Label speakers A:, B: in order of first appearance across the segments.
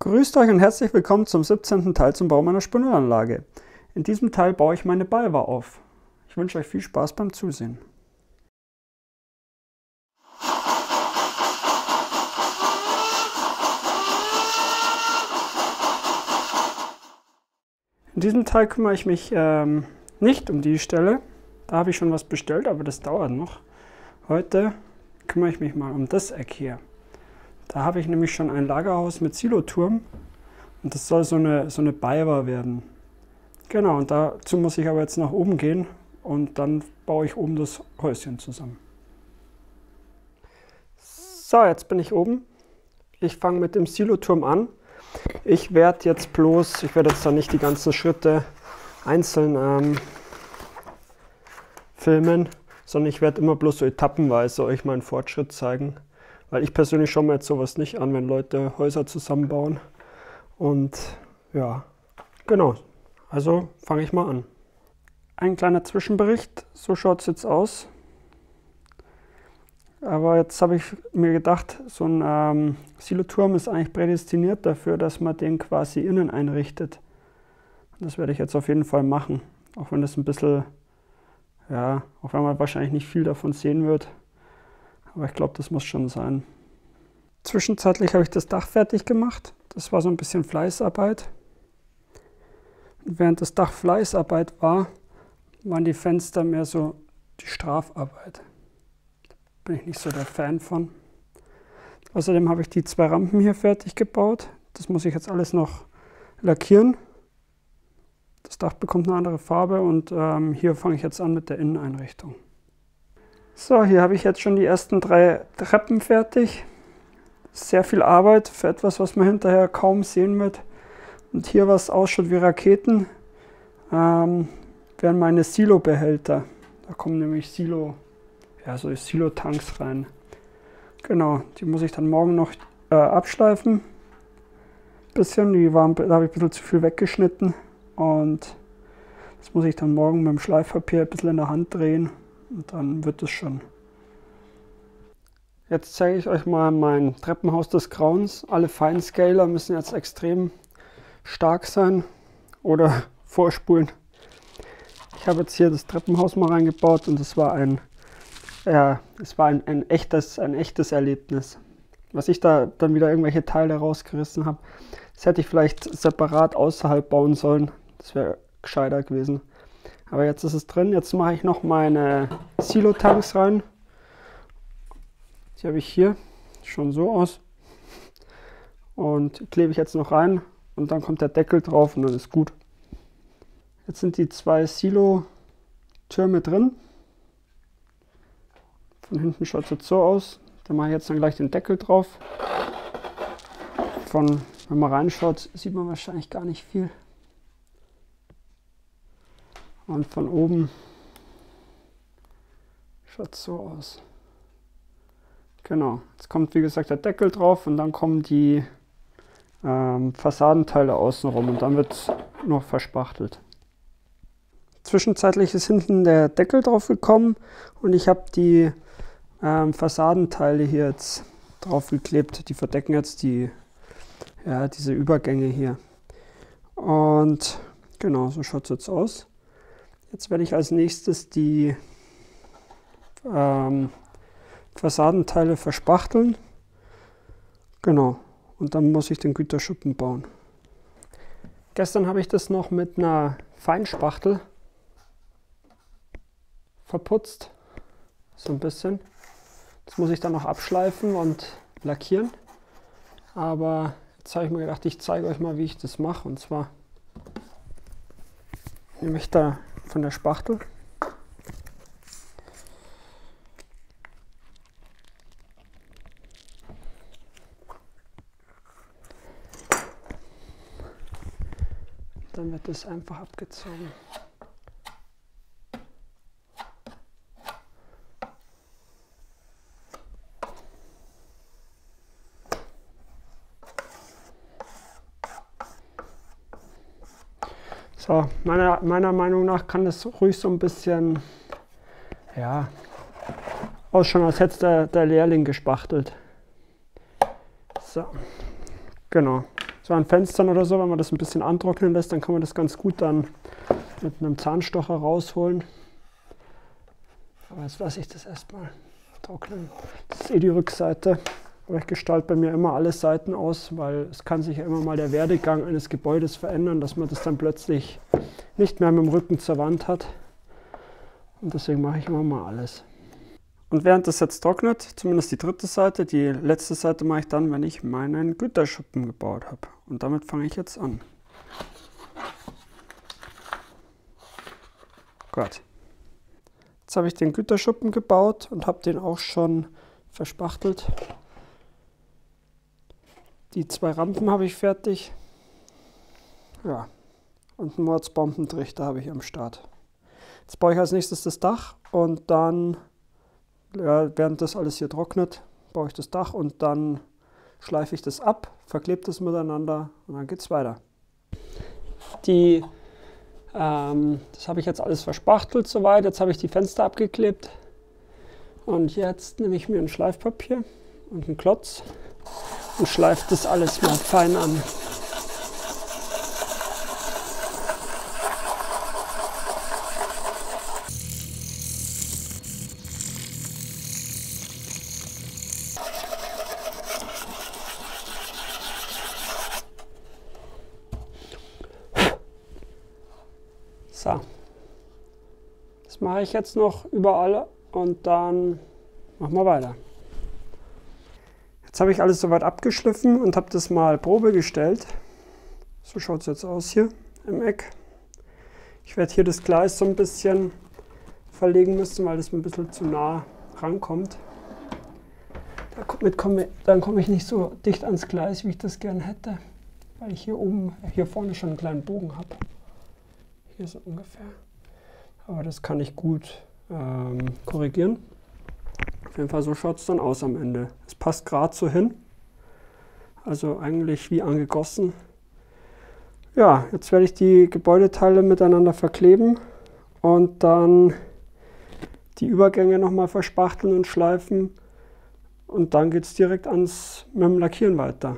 A: Grüßt euch und herzlich willkommen zum 17. Teil zum Bau meiner Spindelanlage. In diesem Teil baue ich meine Balva auf. Ich wünsche euch viel Spaß beim Zusehen. In diesem Teil kümmere ich mich nicht um die Stelle. Da habe ich schon was bestellt, aber das dauert noch. Heute kümmere ich mich mal um das Eck hier. Da habe ich nämlich schon ein Lagerhaus mit Siloturm und das soll so eine Balva werden. Genau, und dazu muss ich aber jetzt nach oben gehen und dann baue ich oben das Häuschen zusammen. So, jetzt bin ich oben. Ich fange mit dem Siloturm an. Ich werde jetzt da nicht die ganzen Schritte einzeln filmen, sondern ich werde immer bloß so etappenweise euch meinen Fortschritt zeigen. Weil ich persönlich schaue mir jetzt sowas nicht an, wenn Leute Häuser zusammenbauen. Und ja, genau. Also fange ich mal an. Ein kleiner Zwischenbericht. So schaut es jetzt aus. Aber jetzt habe ich mir gedacht, so ein Siloturm ist eigentlich prädestiniert dafür, dass man den quasi innen einrichtet. Und das werde ich jetzt auf jeden Fall machen. Auch wenn das ein bisschen, ja, auch wenn man wahrscheinlich nicht viel davon sehen wird. Aber ich glaube, das muss schon sein. Zwischenzeitlich habe ich das Dach fertig gemacht. Das war so ein bisschen Fleißarbeit. Und während das Dach Fleißarbeit war, waren die Fenster mehr so die Strafarbeit. Da bin ich nicht so der Fan von. Außerdem habe ich die 2 Rampen hier fertig gebaut. Das muss ich jetzt alles noch lackieren. Das Dach bekommt eine andere Farbe und hier fange ich jetzt an mit der Inneneinrichtung. So, hier habe ich jetzt schon die ersten 3 Treppen fertig. Sehr viel Arbeit für etwas, was man hinterher kaum sehen wird. Und hier, was ausschaut wie Raketen, wären meine Silo-Behälter. Da kommen nämlich Silo-Tanks rein. Genau, die muss ich dann morgen noch abschleifen. Da habe ich ein bisschen zu viel weggeschnitten. Und das muss ich dann morgen mit dem Schleifpapier ein bisschen in der Hand drehen. Und dann wird es schon. Jetzt zeige ich euch mal mein Treppenhaus des Grauens. Alle Feinscaler müssen jetzt extrem stark sein oder vorspulen. Ich habe jetzt hier das Treppenhaus mal reingebaut und es war ein echtes Erlebnis. Was ich da dann wieder irgendwelche Teile rausgerissen habe, das hätte ich vielleicht separat außerhalb bauen sollen. Das wäre gescheiter gewesen. Aber jetzt ist es drin. Jetzt mache ich noch meine Silo-Tanks rein. Die habe ich hier schon so aus. Und klebe ich jetzt noch rein und dann kommt der Deckel drauf und dann ist gut. Jetzt sind die 2 Silo-Türme drin. Von hinten schaut es jetzt so aus. Da mache ich jetzt dann gleich den Deckel drauf. Wenn man reinschaut, sieht man wahrscheinlich gar nicht viel. Und von oben schaut es so aus. Genau, jetzt kommt wie gesagt der Deckel drauf und dann kommen die Fassadenteile außenrum und dann wird es noch verspachtelt. Zwischenzeitlich ist hinten der Deckel drauf gekommen und ich habe die Fassadenteile hier jetzt drauf geklebt. Die verdecken jetzt diese Übergänge hier. Und genau, so schaut es jetzt aus. Jetzt werde ich als nächstes die Fassadenteile verspachteln. Genau. Und dann muss ich den Güterschuppen bauen. Gestern habe ich das noch mit einer Feinspachtel verputzt. So ein bisschen. Das muss ich dann noch abschleifen und lackieren. Aber jetzt habe ich mir gedacht, ich zeige euch mal, wie ich das mache. Und zwar nehme ich da von der Spachtel dann wird das einfach abgezogen. So, meiner Meinung nach kann das ruhig so ein bisschen, ja, ausschauen, als hätte der Lehrling gespachtelt. So, genau. so an Fenstern oder so, wenn man das ein bisschen antrocknen lässt, dann kann man das ganz gut dann mit einem Zahnstocher rausholen. Aber jetzt lasse ich das erstmal trocknen. Das ist eh die Rückseite. Aber ich gestalte bei mir immer alle Seiten aus, weil es kann sich ja immer mal der Werdegang eines Gebäudes verändern, dass man das dann plötzlich nicht mehr mit dem Rücken zur Wand hat. Und deswegen mache ich immer mal alles. Und während das jetzt trocknet, zumindest die dritte Seite, die letzte Seite mache ich dann, wenn ich meinen Güterschuppen gebaut habe. Und damit fange ich jetzt an. Gut. Jetzt habe ich den Güterschuppen gebaut und habe den auch schon verspachtelt. Die 2 Rampen habe ich fertig. Ja, und einen Mordsbombentrichter habe ich am Start. Jetzt baue ich als nächstes das Dach und dann, ja, während das alles hier trocknet, baue ich das Dach und dann schleife ich das ab, verklebe das miteinander und dann geht es weiter. Das habe ich jetzt alles verspachtelt soweit. Jetzt habe ich die Fenster abgeklebt. Und jetzt nehme ich mir ein Schleifpapier und einen Klotz und schleife das alles mal fein an. So, das mache ich jetzt noch überall und dann machen wir weiter. Jetzt habe ich alles soweit abgeschliffen und habe das mal Probe gestellt. So schaut es jetzt aus hier im Eck. Ich werde hier das Gleis so ein bisschen verlegen müssen, weil das ein bisschen zu nah rankommt. Dann komme ich nicht so dicht ans Gleis, wie ich das gern hätte, weil ich hier vorne schon einen kleinen Bogen habe. Hier so ungefähr. Aber das kann ich gut korrigieren. Auf jeden Fall so schaut es dann aus am Ende. Es passt gerade so hin. Also eigentlich wie angegossen. Ja, jetzt werde ich die Gebäudeteile miteinander verkleben und dann die Übergänge nochmal verspachteln und schleifen. Und dann geht es direkt mit dem Lackieren weiter.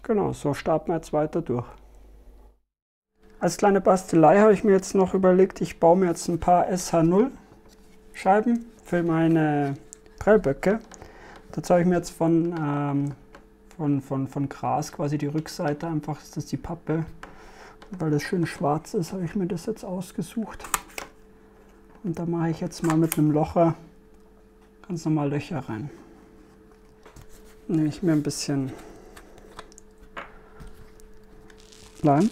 A: Genau, so starten wir jetzt weiter durch. Als kleine Bastelei habe ich mir jetzt noch überlegt, ich baue mir jetzt ein paar SH0 Scheiben für meine Prellböcke. Dazu habe ich mir jetzt von Gras quasi die Rückseite, einfach ist das die Pappe. Und weil das schön schwarz ist, habe ich mir das jetzt ausgesucht. Und da mache ich jetzt mal mit einem Locher ganz normal Löcher rein. Nehme ich mir ein bisschen Leim.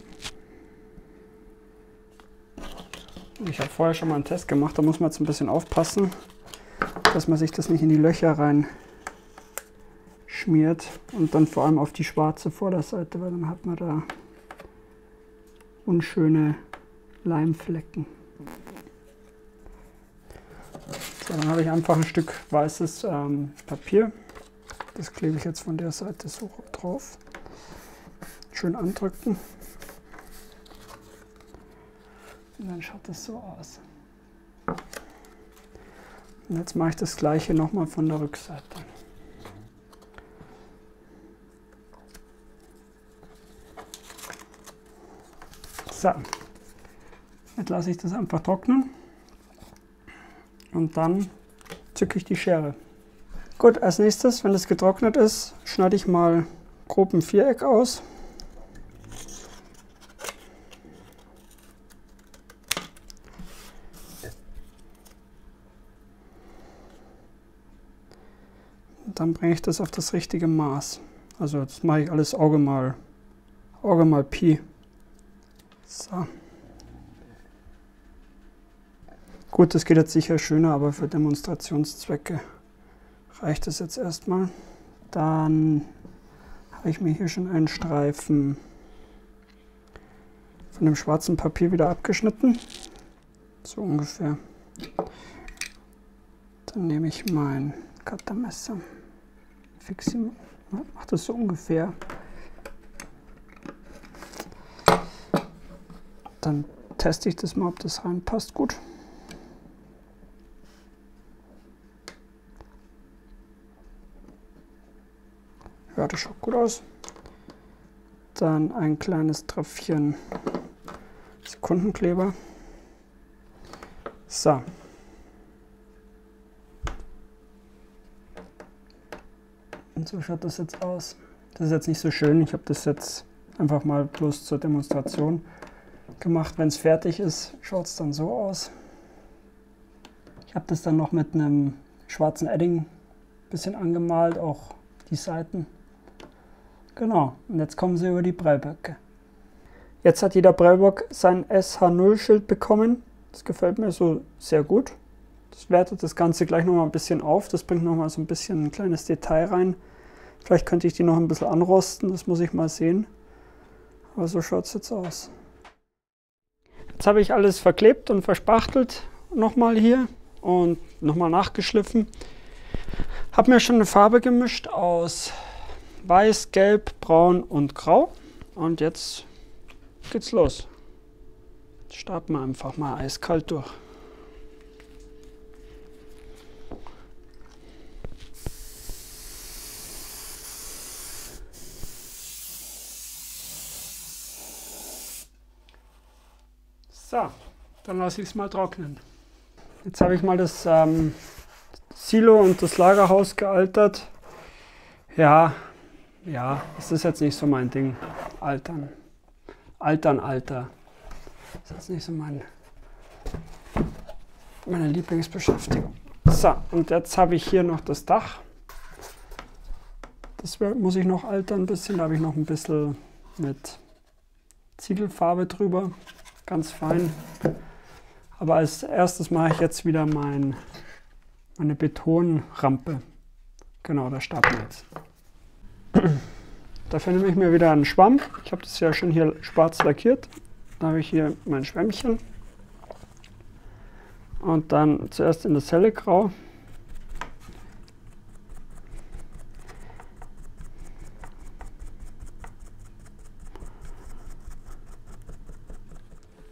A: Ich habe vorher schon mal einen Test gemacht, da muss man jetzt ein bisschen aufpassen, dass man sich das nicht in die Löcher rein schmiert und dann vor allem auf die schwarze Vorderseite, weil dann hat man da unschöne Leimflecken. So, dann habe ich einfach ein Stück weißes Papier. Das klebe ich jetzt von der Seite so drauf. Schön andrücken. Und dann schaut das so aus. Und jetzt mache ich das gleiche nochmal von der Rückseite. So, jetzt lasse ich das einfach trocknen und dann zücke ich die Schere. Gut, als nächstes, wenn es getrocknet ist, schneide ich mal grob ein Viereck aus. Und dann bringe ich das auf das richtige Maß. Also jetzt mache ich alles Auge mal Pi. So. Gut, das geht jetzt sicher schöner, aber für Demonstrationszwecke reicht es jetzt erstmal. Dann habe ich mir hier schon einen Streifen von dem schwarzen Papier wieder abgeschnitten. So ungefähr. Dann nehme ich mein Cuttermesser. Mache das so ungefähr. Dann teste ich das mal, ob das reinpasst. Gut. Ja, das schaut gut aus. dann ein kleines Tröpfchen Sekundenkleber. So. Und so schaut das jetzt aus. Das ist jetzt nicht so schön. Ich habe das jetzt einfach mal bloß zur Demonstration gemacht. Wenn es fertig ist, schaut es dann so aus. Ich habe das dann noch mit einem schwarzen Edding ein bisschen angemalt, auch die Seiten. Genau, und jetzt kommen sie über die Prellböcke. Jetzt hat jeder Prellbock sein SH0-Schild bekommen. Das gefällt mir so sehr gut. Das wertet das Ganze gleich nochmal ein bisschen auf. Das bringt nochmal so ein bisschen ein kleines Detail rein. Vielleicht könnte ich die noch ein bisschen anrosten, das muss ich mal sehen. Aber so schaut es jetzt aus. Jetzt habe ich alles verklebt und verspachtelt nochmal hier und nochmal nachgeschliffen. Habe mir schon eine Farbe gemischt aus Weiß, Gelb, Braun und Grau. Und jetzt geht's los. Jetzt starten wir einfach mal eiskalt durch. So, dann lasse ich es mal trocknen. Jetzt habe ich mal das Silo und das Lagerhaus gealtert. Ja, das ist jetzt nicht so mein Ding. Alter. Das ist jetzt nicht so meine Lieblingsbeschäftigung. So, und jetzt habe ich hier noch das Dach. Das muss ich noch altern ein bisschen. Da habe ich noch ein bisschen mit Ziegelfarbe drüber. Ganz fein. Aber als erstes mache ich jetzt wieder meine Betonrampe. Genau, da starten wir jetzt. Dafür nehme ich mir wieder einen Schwamm. Ich habe das ja schon hier schwarz lackiert. Da habe ich hier mein Schwämmchen. Und dann zuerst in das helle Grau.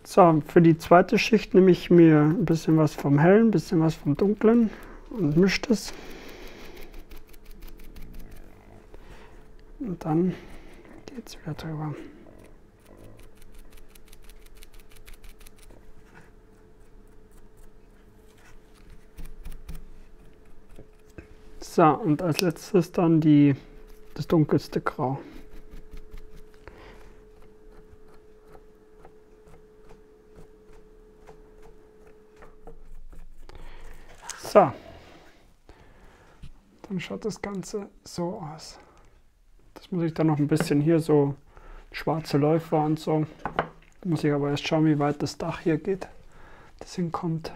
A: So, für die zweite Schicht nehme ich mir ein bisschen was vom Hellen, ein bisschen was vom Dunklen und mische das. Und dann geht es wieder drüber. So, und als letztes dann das dunkelste Grau. So, dann schaut das Ganze so aus. Das muss ich dann noch ein bisschen hier so schwarze Läufer und so. Da muss ich aber erst schauen, wie weit das Dach hier geht, das hinkommt.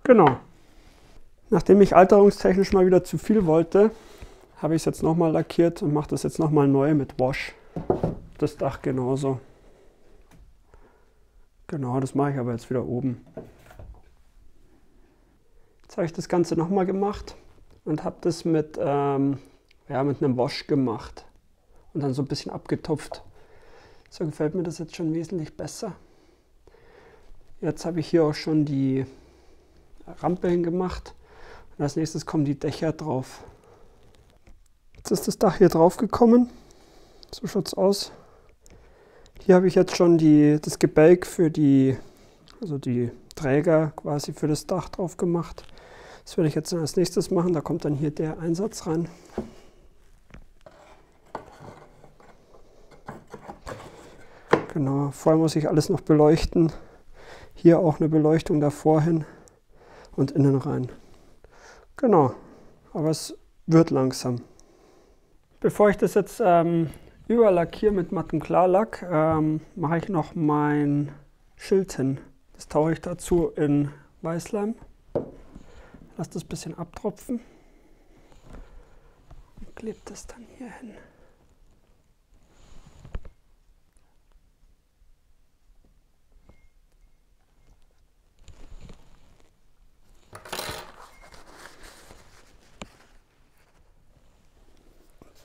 A: Genau. Nachdem ich alterungstechnisch mal wieder zu viel wollte, habe ich es jetzt nochmal lackiert und mache das jetzt nochmal neu mit Wash. Das Dach genauso. Genau, das mache ich aber jetzt wieder oben. Jetzt habe ich das Ganze nochmal gemacht und habe das mit einem Wash gemacht und dann so ein bisschen abgetupft. So gefällt mir das jetzt schon wesentlich besser. Jetzt habe ich hier auch schon die Rampe hingemacht und als nächstes kommen die Dächer drauf. Jetzt ist das Dach hier drauf gekommen. So schaut es aus. Hier habe ich jetzt schon das Gebälk für die Träger quasi für das Dach drauf gemacht. Das werde ich jetzt als nächstes machen. Da kommt dann hier der Einsatz rein. Genau, vorher muss ich alles noch beleuchten. Hier auch eine Beleuchtung davor hin und innen rein. Genau, aber es wird langsam. Bevor ich das jetzt überlackiere mit mattem Klarlack, mache ich noch mein Schild hin. Das tauche ich dazu in Weißleim. Lass das ein bisschen abtropfen und klebe das dann hier hin.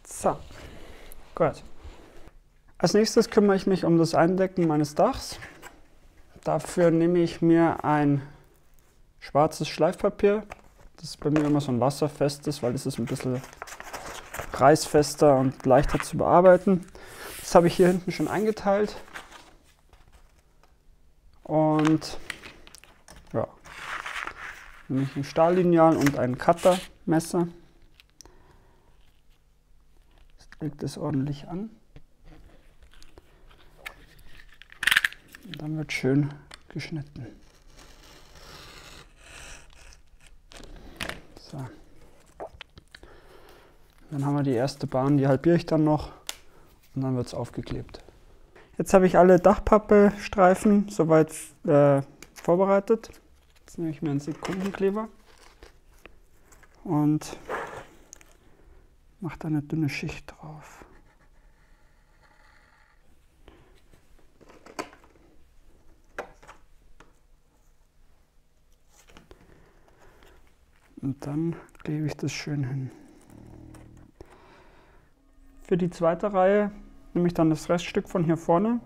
A: So, gut. Als nächstes kümmere ich mich um das Eindecken meines Dachs. Dafür nehme ich mir ein schwarzes Schleifpapier. Das ist bei mir immer so ein wasserfestes, weil das ist ein bisschen reißfester und leichter zu bearbeiten. Das habe ich hier hinten schon eingeteilt. Und ja, nehme ich ein Stahllineal und ein Cuttermesser. Legt es ordentlich an. Und dann wird schön geschnitten. So. Dann haben wir die erste Bahn, die halbiere ich dann noch und dann wird es aufgeklebt. Jetzt habe ich alle Dachpappe-Streifen soweit vorbereitet. Jetzt nehme ich mir einen Sekundenkleber und mache da eine dünne Schicht drauf. Und dann klebe ich das schön hin. Für die zweite Reihe nehme ich dann das Reststück von hier vorne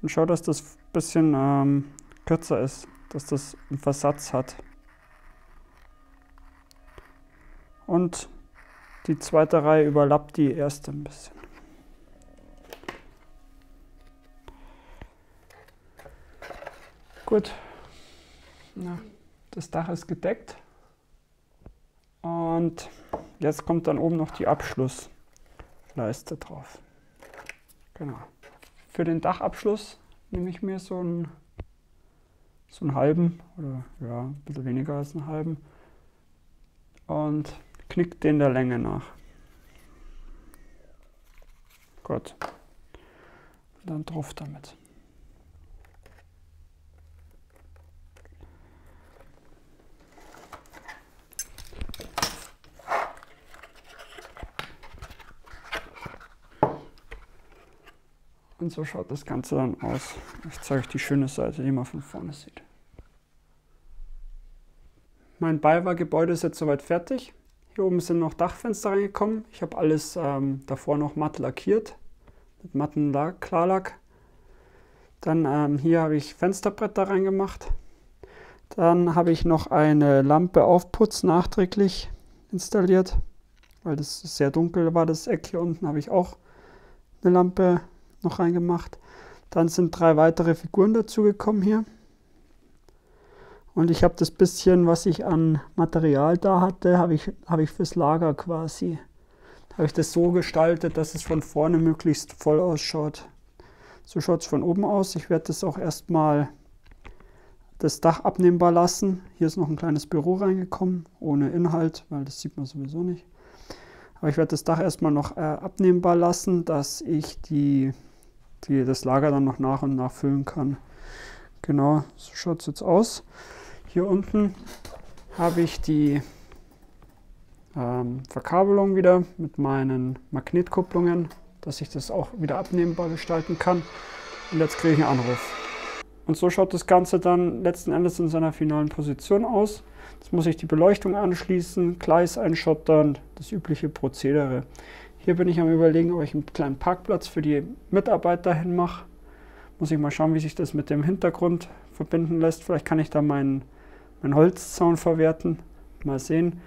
A: und schaue, dass das ein bisschen kürzer ist, dass das einen Versatz hat. Und die zweite Reihe überlappt die erste ein bisschen. Gut, ja, das Dach ist gedeckt und jetzt kommt dann oben noch die Abschlussleiste drauf. Genau. Für den Dachabschluss nehme ich mir so einen halben oder ja, ein bisschen weniger als einen halben und knicke den der Länge nach. Gut. Und dann drauf damit. Und so schaut das Ganze dann aus. Ich zeige euch die schöne Seite, die man von vorne sieht. Mein BayWa-Gebäude ist jetzt soweit fertig. Hier oben sind noch Dachfenster reingekommen. Ich habe alles davor noch matt lackiert, mit matten Klarlack. Dann hier habe ich Fensterbretter reingemacht. Dann habe ich noch eine Lampe Aufputz nachträglich installiert, weil das sehr dunkel war, das Eck hier unten, habe ich auch eine Lampe noch reingemacht. Dann sind 3 weitere Figuren dazugekommen hier. Und ich habe das bisschen, was ich an Material da hatte, habe ich fürs Lager quasi. Habe ich das so gestaltet, dass es von vorne möglichst voll ausschaut. So schaut es von oben aus. Ich werde das auch erstmal das Dach abnehmbar lassen. Hier ist noch ein kleines Büro reingekommen, ohne Inhalt, weil das sieht man sowieso nicht. Aber ich werde das Dach erstmal noch abnehmbar lassen, dass ich das Lager dann noch nach und nach füllen kann. Genau, so schaut es jetzt aus. Hier unten habe ich die Verkabelung wieder mit meinen Magnetkupplungen, dass ich das auch wieder abnehmbar gestalten kann. Und jetzt kriege ich einen Anruf. Und so schaut das Ganze dann letzten Endes in seiner finalen Position aus. Jetzt muss ich die Beleuchtung anschließen, Gleis einschottern, das übliche Prozedere. Hier bin ich am Überlegen, ob ich einen kleinen Parkplatz für die Mitarbeiter hin mache. Muss ich mal schauen, wie sich das mit dem Hintergrund verbinden lässt. Vielleicht kann ich da meinen Holzzaun verwerten. Mal sehen.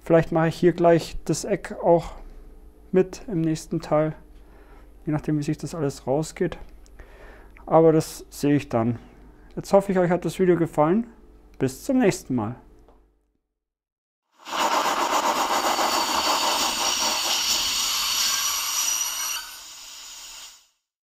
A: Vielleicht mache ich hier gleich das Eck auch mit im nächsten Teil. Je nachdem, wie sich das alles rausgeht. Aber das sehe ich dann. Jetzt hoffe ich, euch hat das Video gefallen. Bis zum nächsten Mal.